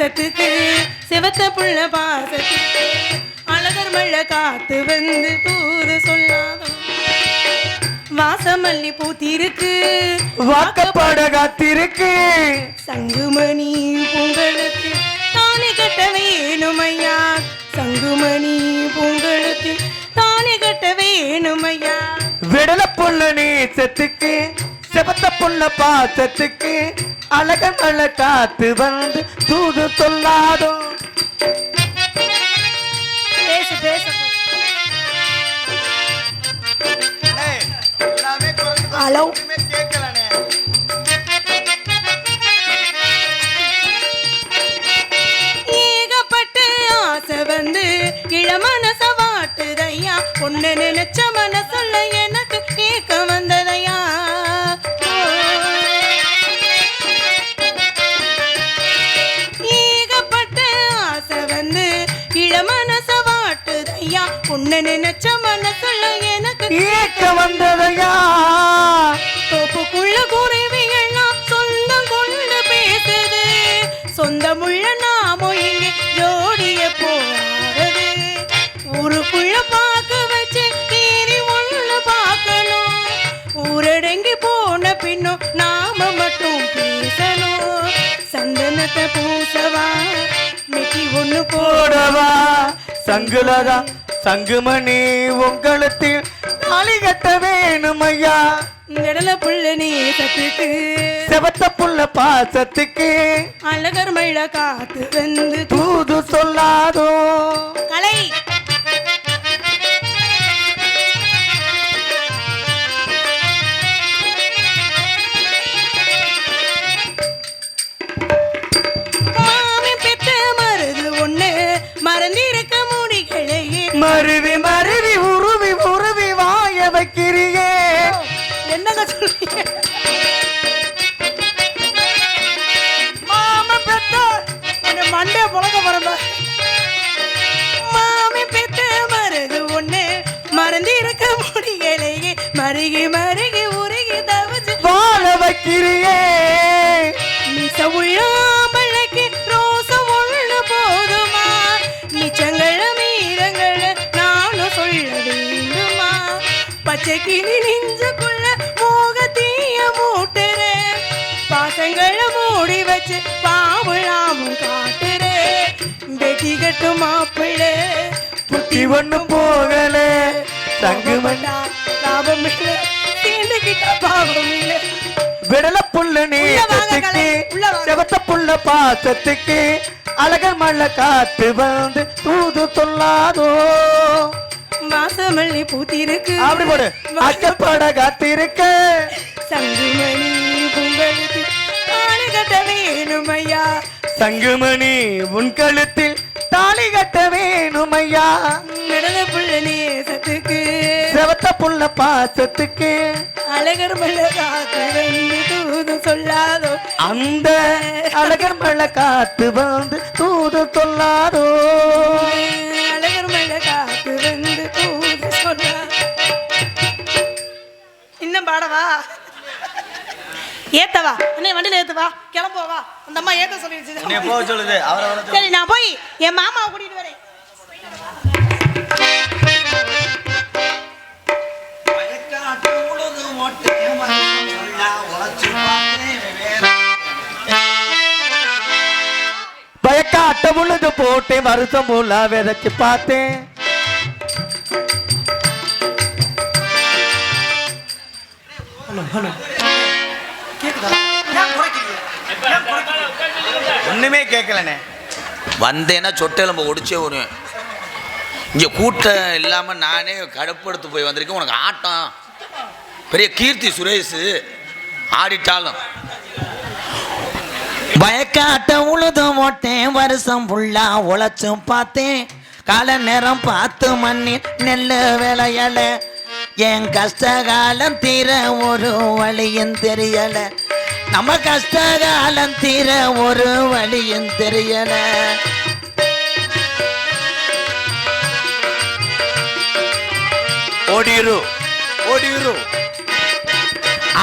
பாசத்துக்கு சிவத்த புள்ள பாசத்துக்கு அழகர் மழை காத்து வந்து தூது சொல்லாதோ வாசமல்லி பூத்திருக்கு வாக்கப்பட காத்திருக்கு சங்குமணி பொங்கலுக்கு தானே கட்ட வேணுமையா சங்குமணி பொங்கலுக்கு தானே கட்ட வேணுமையா விடல புள்ள நீச்சத்துக்கு சிவத்த புள்ள பாசத்துக்கு அழகர் மழை காத்து வந்து தூது சொல்லாதோ பேசு பேச ஹலோ ஏகப்பட்ட ஆசை வந்து இளமனச வாட்டுதையா பொண்ணு நினைச்ச மனசுள்ள எனக்கு கேட்க வந்ததையா ஏகப்பட்ட ஆசை வந்து இளமனச வாட்டுதையா பொண்ணு நினைச்ச மனசுள்ள எனக்கு கேட்க வந்ததையா தோப்புக்குள்ள குருவிகள்லாம் சொந்தம் கொண்டு பேசுது சொந்தமுள்ள நாமோ இங்கே ஜோடிய போராடுது ஊருக்குள்ள பார்க்க வச்சு தேரி ஒண்ணு பார்க்கணும் ஊரடங்கி போன பின்னும் நாம மட்டும் பேசணும் சந்தனத்தை பூசவா மெட்டி ஒண்ணு போடவா சங்குலதா சங்குமணி உங்களுத்தில் தாலி கட்ட வேணுமையா விடல புள்ள நேசத்துக்கு செவத்த புள்ள பாசத்துக்கு அழகர் மழை காத்து வந்து தூது சொல்லாதோ கலை மாமி பெத்த மருது ஒண்ணு மறந்திருக்க முடிகளையே மருவி மருவி உருவி உருவி வாய வைக்கிறியே என்னங்க சொல்றீங்க மாம பெத்த மண்டே புழக்க போறப்ப மாமி பெத்த மருது ஒண்ணு மறந்திருக்க முடிகளையே மருகி மருகி உருகி தவிச்சு வாழ வைக்கிறியே மிச உள்ளாமலைக்கு ரோசம் ஒண்ணு போதுமா மிச்சங்கள மீரங்கள நானும் சொல்ல வேண்டுமா பச்சை கிளி நெஞ்சுக்குள்ள மோகத்தீய மூட்டுறேன் பாசங்களை மூடி வச்சு பாவலாமும் காட்டுறேன் வெட்டி கட்டு மாப்பிள்ளை புத்தி ஒண்ணு போகல சங்குமணி லாபம் இல்லை சேர்ந்துகிட்ட பாவம் இல்லை விடல புள்ள நீச்சத்துக்கு செவத்த புள்ள பாசத்துக்கு அழகர் மழை காத்து வந்து தூது சொல்லாதோ வாசமல்லி பூத்திருக்கு அப்படி போடு அக்கப்பட காத்திருக்க சங்குமணி பொங்கலுக்கு தாலி கட்ட வேணுமையா சங்குமணி உன் கழுத்தில் தாலி கட்ட வேணுமையா விடல புள்ள நேசத்துக்கு செவத்த புள்ள பாசத்துக்கு அழகர் மழை காத்து வந்து தூது சொல்லாதோ அந்த அழகர் மழை காத்து வந்து தூது சொல்லாதோ அழகர் மழை காத்து வந்து தூது சொல்லாதோ இன்னும் பாடவா ஏத்தவா அண்ணே வண்டியில ஏத்துவா கிளம்புவா அந்த அம்மா ஏத்த சொல்லிடுச்சு சொல்லுது சரி நான் போய் என் மாமாவை கூட்டிட்டு வரேன் பயக்காட்ட பொழுது போட்டேன் வருஷம் போல விதைச்சு பார்த்தேன் ஒண்ணுமே கேட்கலண்ணே வந்தேன்னா சொட்டெலும்பு ஒடிச்சே வருவேன் இங்கே கூட்டம் இல்லாமல் நானே கடுப்படுத்து போய் வந்திருக்கேன் உனக்கு ஆட்டம் பெரிய கீர்த்தி சுரேஷ் ஆடிட்டாலும் பயக்காட்ட உழுதும் ஓட்டேன் வருஷம் ஃபுல்லா உழைச்சும் பார்த்தேன் கால நேரம் பார்த்து மண்ணி நெல்லு விளையல என் கஷ்டகாலம் தீர ஒரு வழியும் தெரியல நம்ம கஷ்டகாலம் தீர ஒரு வழியும் தெரியல ஓடிரு ஓடிரு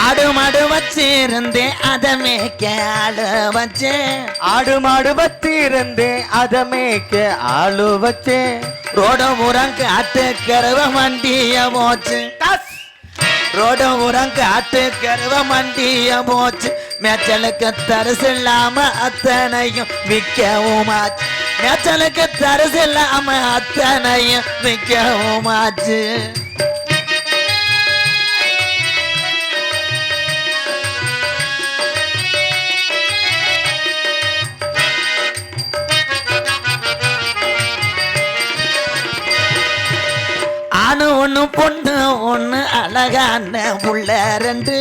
ஆடு மாடு வச்சிருந்தேன் அதை மேய்க்க ஆளு வச்சேன். ஆடு மாடு வச்சிருந்தேன் அதை மேய்க்க ஆளு வச்சேன். ரோடு முறம் காட்டு கருவ மண்டிய போச்சு. ரோடு முறம் காட்டு கருவ மண்டிய போச்சு. மேச்சலுக்கு தரிசு இல்லாம அத்தனையும் விற்கவுமாச்சு. மேச்சலுக்கு தரிசு இல்லாம அத்தனையும் விற்கவுமாச்சு. ஆணு ஒண்ணு பொண்ணு ஒண்ணு அழகான புள்ள ரெண்டு.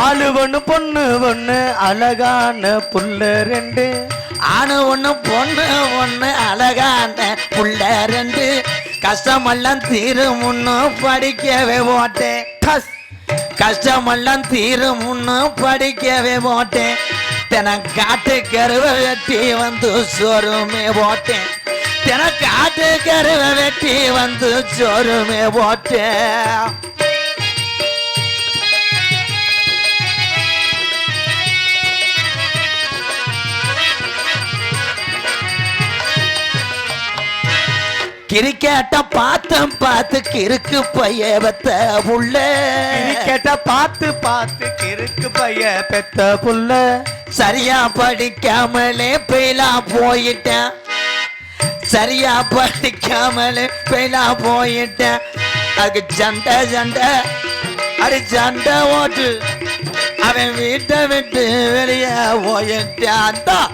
ஆளு ஒண்ணு பொண்ணு ஒண்ணு அழகான புள்ள ரெண்டு. ஆணு ஒண்ணு பொண்ணு ஒண்ணு அழகான புள்ள ரெண்டு. கஷ்டமெல்லாம் தீரும் முன்னும் படிக்கவே போட்டேன். கஷ்டமெல்லாம் தீரும் முன்னும் படிக்கவே போட்டேன். தினம் காட்டு கருவ வெட்டி வந்து சோறுமே போட்டேன். எனக்கு ஆட்டு கருவ வெட்டி வந்து சோறுமே போட்டேன். கிரிக்கெட்ட பார்த்து கிறுக்கு பைய பெத்த புள்ள. கிரிக்கெட்ட பார்த்து கிறுக்கு பைய பெத்த புள்ள. சரியா படிக்காமலே பெயிலா போயிட்டேன். சரியா படிக்காமலே பெயிலா போயிட்டேன். அது சண்டை அது சண்டை ஓட்டு. அவன் வீட்டை விட்டு வெளியே போயிட்டான்.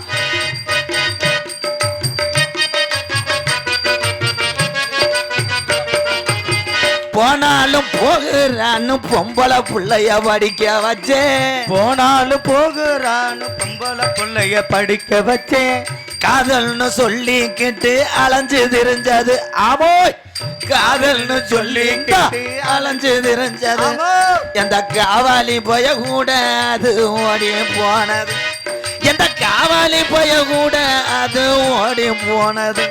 போனாலும் போகிறான்னு பொம்பளை புள்ளைய படிக்க வச்சேன். போனாலும் போகிறான்னு பொம்பளை புள்ளைய படிக்க வச்சேன். காதல்னு சொல்லிக்கிட்டு அலைஞ்சு திரிஞ்சது ஆமோ. காதல்னு சொல்லிக்கிட்டு அலைஞ்சு திரிஞ்சது. எந்த காவாலி போய கூட அது ஓடி போனது. எந்த காவாலி போய கூட அது ஓடி போனது.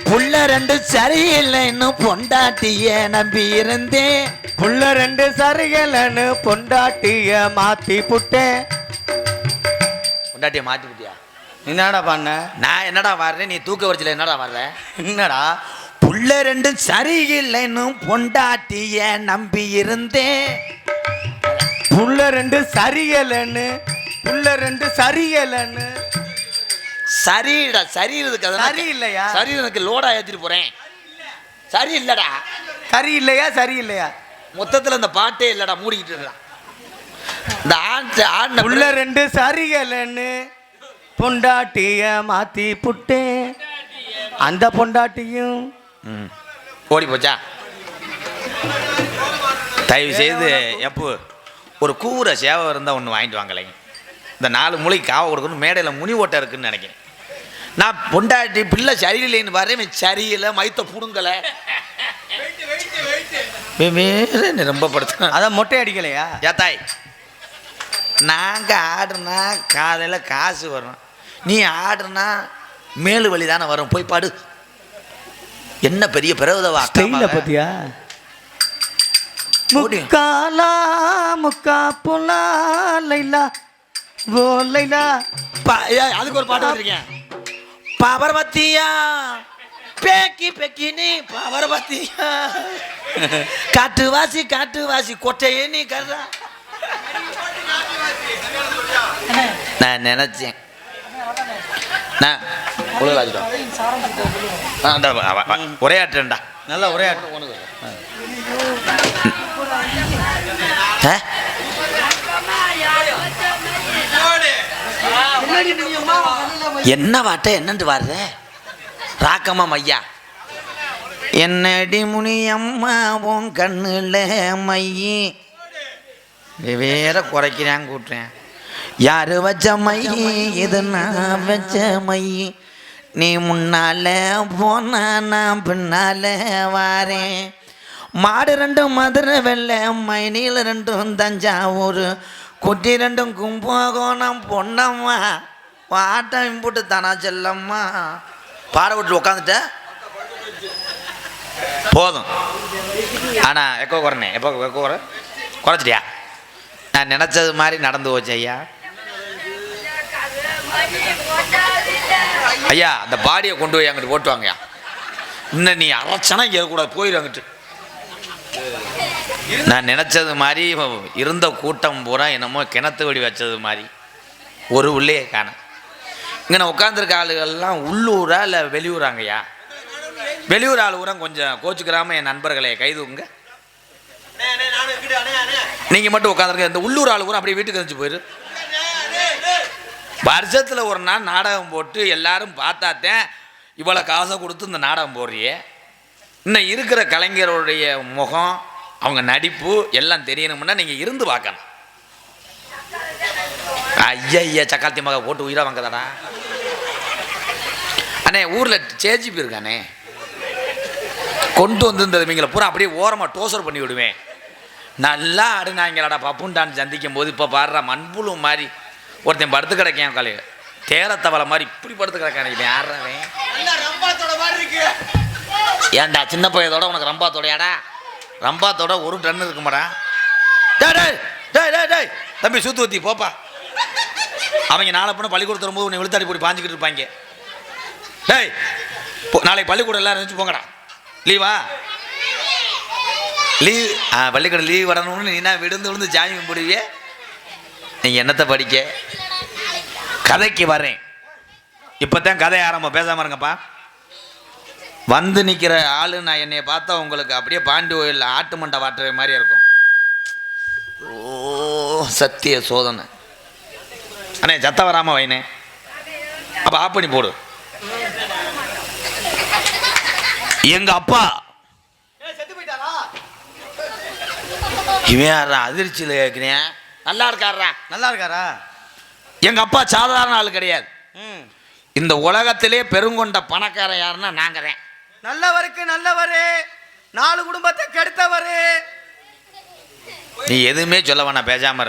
புள்ள ரெண்டு சரியில்லைன்னு பொண்டாட்டிய நம்பி இருந்தேன். புள்ள ரெண்டு சரியில்லைன்னு பொண்டாட்டிய மாத்தி புட்டேன். பொண்டாட்டிய மாத்தி விட்டியா? என்னடா பண்ண? நான் என்னடா வர்றேன், நீ தூக்க வரிச்சில என்னடா வர்ற? என்னடா புள்ள ரெண்டு சரியில்லைன்னு பொண்டாட்டிய நம்பி இருந்தேன். புள்ள ரெண்டு சரியில்லைன்னு புள்ள ரெண்டு சரியில்லைன்னு. சரிடா, சரி இருக்கு. சரி இல்லையா? சரி எனக்கு லோடா ஏத்திட்டு போறேன். சரி இல்லடா. சரி இல்லையா? சரி இல்லையா? மொத்தத்துல இந்த பாட்டே இல்லடா, மூடிக்கிட்டு இருக்கான். இந்த ஆண் புள்ள ரெண்டு சரியில்லைன்னு பொண்டாட்டிய மாத்தி புட்டேன். அந்த பொண்டாட்டியும் ஓடி போச்சா? தயவு செய்து எப்போ ஒரு கூரை சேவை இருந்தால் ஒன்று வாங்கிட்டு வாங்கலைங்க. இந்த 4 மூளைக்கு காவை கொடுக்கணும். மேடையில் முனி ஓட்டை இருக்குன்னு நினைக்கிறேன். நான் பொண்டாட்டி பிள்ளை சரியில்லைன்னு வரேன். சரியில்லை, மைத்த புடுங்கலை, ரொம்ப படுத்து. அதான் மொட்டை அடிக்கலையா? ஏத்தாய், நாங்கள் ஆடுனா காலையில் காசு வரும். நீ ஆடுனா மேலு வழி தானே வரும். போய் பாடு. என்ன பெரிய பிறகுதவா பத்தியா? முக்காலா முக்கா புலா லைலா ஓ லைலா. அதுக்கு ஒரு பாட்டு வச்சிருக்கேன். பவர்வத்தியா பேக்கி பேக்கி நீ பவர்வத்தியா. காட்டுவாசி காட்டுவாசி கொட்டையே நீ கர்றா. நான் நினைச்சேன் ஒரே ஆட்டுடா. நல்லா ஒரே ஆட்டு. என்ன வாட்ட என்னண்டு வாருத ராக்கம்மா மையா. என்னடி முனியம்மா உன் கண்ணுல மையி வேற குறைக்கிறான் கூட்டுறேன். யாரு வச்ச மையி இது நான் வச்ச மையி. நீ முன்னால போன நான் பின்னால வாரேன். மாடு 2 மதுரை வெள்ளை, மைனியில் 2 தஞ்சாவூர், குட்டி 2 கும்பகோணம் பொன்னம்மா. உன் ஆட்டம் இம்புட்டு தானா செல்லம்மா பாட விட்டு உட்காந்துட்ட போதும். ஆனால் எக்கோ குறைனே எக்கோ குறைச்சிட்டியா? நான் நினச்சது மாதிரி நடந்து போச்சு ஐயா. ஐயா அந்த பாடியை கொண்டு போய் அங்கிட்டு போட்டுவாங்கய்யா. இன்னும் நீ அரைச்சனா இங்கே இருக்கக்கூடாது, போயிடு அங்கிட்டு. நான் நினச்சது மாதிரி இருந்த கூட்டம் பூரா என்னமோ கிணத்து வெடி வச்சது மாதிரி ஒரு உள்ளே காண. இங்கே நான் உட்காந்துருக்க ஆளுகள்லாம் உள்ளூரா இல்லை வெளியூராங்கய்யா? வெளியூர் ஆள் ஊரம் கொஞ்சம் கோச்சுக்கிறாம என் நண்பர்களை கைதுங்க. நீங்கள் மட்டும் உட்காந்துருக்க. இந்த உள்ளூர் ஆள் ஊரம் அப்படியே வீட்டுக்கு வந்துச்சு போயிரு. வருஷத்தில் ஒரு நாள் நாடகம் போட்டு எல்லாரும் பார்த்தாத்தேன் இவ்வளோ காசை கொடுத்து இந்த நாடகம் போடுறியே. இன்னும் இருக்கிற கலைஞருடைய முகம் அவங்க நடிப்பு எல்லாம் தெரியணும்னா நீங்கள் இருந்து பார்க்கணும். ஐயா சக்காத்தி மக போட்டு உயிராக வாங்கதாடா அண்ணே. ஊரில் சேஜிபி இருக்கானே, கொண்டு வந்திருந்தது இவங்களை பூரா அப்படியே ஓரமாக டோசர் பண்ணி விடுவேன். நல்லா ஆடுனாங்களாடா பப்புண்டான்னு சந்திக்கும் போது. இப்போ பாடுறா மண்புழு மாதிரி ஒருத்தன் படுத்து கிடக்கேன் காலையில் தேரத்தவளை மாதிரி இப்படி படுத்து கிடக்கான். யாருறவன் ஏன்டா சின்ன பையதோட உனக்கு ரம்பாத்தோடையாடா? ரம்பாத்தோட ஒரு டன் இருக்குமாடா? டேய் தம்பி சூத்து ஊற்றி போப்பா. அவங்க நாளை பண்ண பள்ளிக்கூடத்து வரும்போது உன்னை விழுத்தாடி போய் பாஞ்சிக்கிட்டு இருப்பாங்க. டேய் நாளைக்கு பள்ளிக்கூடம் எல்லாம் இருந்துச்சு போங்கடா. லீவா? லீவ் பள்ளிக்கூடம் லீவ் வரணும்னு நீனா விழுந்து ஜாமி கும்பிடுவியே. நீங்கள் என்னத்தை படிக்க? கதைக்கு வரேன். இப்போ தான் கதை ஆரம்பம். பேசாமல் இருங்கப்பா. வந்து நிற்கிற ஆளு நான் என்னைய பார்த்தா உங்களுக்கு அப்படியே பாண்டி கோயிலில் ஆட்டு மண்டை வாட்டுற மாதிரி இருக்கும். ஓ சத்திய சோதனை அண்ணே. சத்த வராமல் வைனே. அப்போ ஆப் பண்ணி போடு. எங்க அப்பா இவன் யாரா அதிர்ச்சியில் கேட்குறேன். நல்லா இருக்காரா? எங்க அப்பா சாதாரண ஆள் கிடையாது. இந்த உலகத்திலே பெருங்கொண்ட பணக்காரன் யாருன்னா நாங்கறேன். நல்லவரு 4 குடும்பத்தை கெடுத்தவரு. நீ எதுவுமே சொல்ல வேணாம், பேசாம.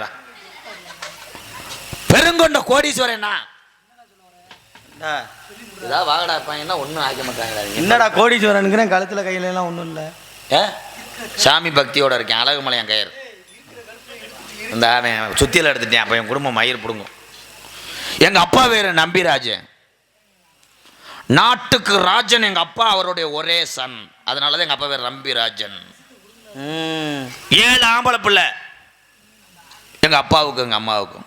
பெருங்கொண்ட கோடீஸ்வரன் ஏதாவது வாங்கடா என்ன ஒன்றும் ஆக்க மாட்டாங்கடா. என்னடா கோடீஸ்வரனுங்கிறேன், கழுத்துல கையில எல்லாம் ஒன்றும் இல்லை. சாமி பக்தியோட இருக்கேன். அழகுமலை என் கயிறு இந்த அவன் சுத்தியில் எடுத்துட்டேன். அப்போ என் குடும்பம் மயிர் பிடுங்கும். எங்கள் அப்பா வேறு நம்பிராஜன், நாட்டுக்கு ராஜன். எங்கள் அப்பா அவருடைய ஒரே சன். அதனால தான் எங்கள் அப்பா வேறு நம்பிராஜன். 7 ஆம்பளை பிள்ளை எங்கள் அப்பாவுக்கும் எங்கள் அம்மாவுக்கும்.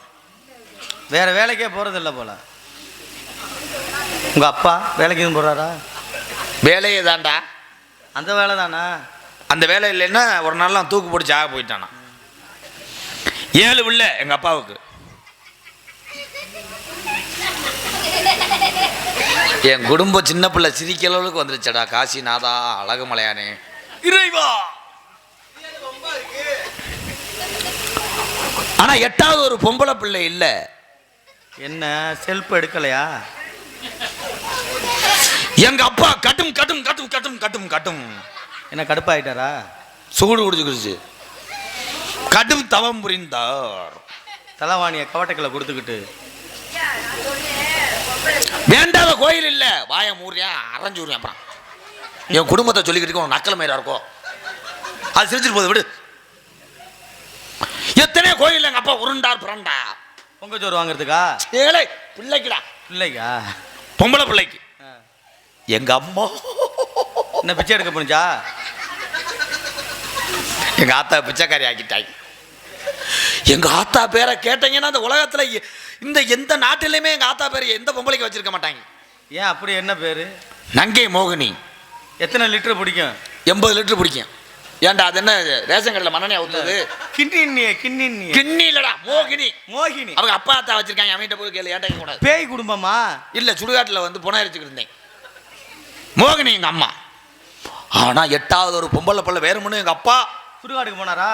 வேற வேலைக்கே போகிறதில்ல போல. உங்கள் அப்பா வேலைக்கு எதுவும் போகிறாரா? வேலையே தான்டா. அந்த வேலை தானா? அந்த வேலை இல்லைன்னா ஒரு நாள்லாம் தூக்கு போட்டு சாக போயிட்டானா. 7 பிள்ளை எங்கள் அப்பாவுக்கு. என் குடும்பம் சின்ன பிள்ளை சிரிக்கிற அளவுக்கு வந்துருச்சடா. காசிநாதா அழகுமலையானே இறைவா. ஆனா 8வது ஒரு பொம்பளை பிள்ளை இல்லை. என்ன செல்ஃப் எடுக்கலையா? எங்க அப்பா கட்டும் கட்டும் கட்டும் கட்டும் கட்டும் கட்டும். என்ன கடுப்பாயிட்டாரா? சூடு குடிச்சு கடும் தவம் புரிந்தார். தலைவாணியை கவட்டைகளை கொடுத்துக்கிட்டு. வேண்டாத கோயில் இல்ல. வாய மூறியா அரைஞ்சூரியா. அப்புறம் என் குடும்பத்தை சொல்லிக்கிட்டு உனக்கு நக்கல் மயிரா இருக்கும். அது சிரிச்சிட்டு போது விடு. எத்தனை கோயில் எங்க அப்பா உருண்டார் புரண்டா. பொங்கச்சோறு வாங்குறதுக்கா? ஏழை பிள்ளைக்குடா. பிள்ளைக்கா? பொம்பளை பிள்ளைக்கு. எங்க அம்மா என்ன பிச்சை எடுக்க போனுச்சா? எங்க ஆத்தா பிச்சைக்காரி ஆக்கிட்டாங்க. எங்க ஆத்தா பேரை கேட்டீங்கன்னா அந்த உலகத்துல இந்த எந்த நாட்டிலையுமே எங்க ஆத்தா பேரை எந்த பொம்பளைக்கு வச்சிருக்க மாட்டாங்க. ஏன் அப்படி? என்ன பேரு? நங்கை மோகினி. எத்தனை லிட்டர் பிடிக்கும்? 80 லிட்டர் பிடிக்கும். ஏன்டா அது என்ன ரேஷன் கடையில் மண்ணெண்ணெய் ஊத்துது? கிண்ணி இல்லடா, மோகினி. மோகினி அவங்க அப்பா அத்தா வச்சிருக்காங்க. அவன்கிட்ட போய் கேளு. ஏன்டா கூடாது. பேய் குடும்பமா? இல்ல, சுடுகாட்டில் வந்து புனை அரிச்சுக்கிட்டு இருந்தேன். மோகினி எங்க அம்மா. ஆனா 8வது ஒரு பொம்பளை பிள்ளை வேறுமனு எங்க அப்பா சுடுகாட்டுக்கு போனாரா?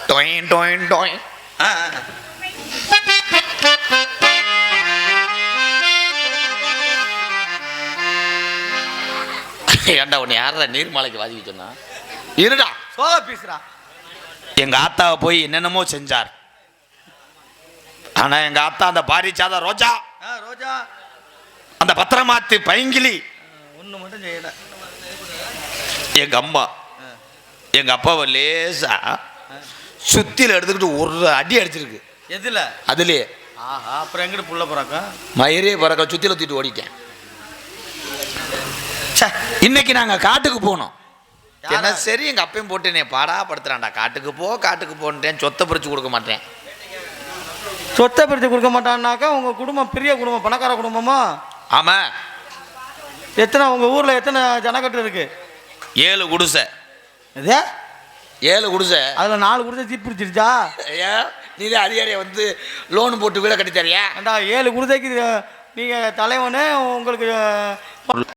டொயின் டொயின் டொயின். ஏன்டா உன்னை யாரா நீர்மலைக்கு வாதிக்க சொன்னா? இருடா சோக பீசுறா. எங்க ஆத்தாவை போய் என்னென்னமோ செஞ்சார். ஆனா எங்க ஆத்தா அந்த பாரிச்சாத ரோஜா மச்சான் அந்த பத்திரமாத்து பைங்கிலி ஒண்ணு மட்டும் செய்யல. எங்க அம்மா எங்க அப்பாவை லேசா சுத்தில எடுத்துக்கிட்டு ஒரு அடி அடிச்சிருக்கு. எதுல? அதுலயே. ஆஹா, அப்புறம் எங்கிட்டு புள்ள போறாக்கா? மயிரே பறக்க சுத்தில தூக்கிட்டு ஓடிட்டேன். இன்னைக்கு நாங்க காட்டுக்கு போனோம். என்ன சரி எங்க அப்பையும் போட்டு என்னை பாடா படுத்துறான்டா, காட்டுக்கு போன்றேன், சொத்தை பிரிச்சு கொடுக்க மாட்டேன். சொத்தை பிரித்து கொடுக்க மாட்டான்னாக்கா உங்க குடும்பம் பெரிய குடும்பம், பணக்கார குடும்பமா? ஆமா. எத்தனை உங்க ஊர்ல எத்தனை ஜனக்கட்டு இருக்கு? 7 குடிசை. இதே 7 குடிசை. அதுல 4 குடிசை தீ பிடிச்சிருச்சா? ஏன் நீதே அதிகாரியை வந்து லோன் போட்டு வீட கட்டி தரியா? 7 குடிசைக்கு நீங்க தலைவனே உங்களுக்கு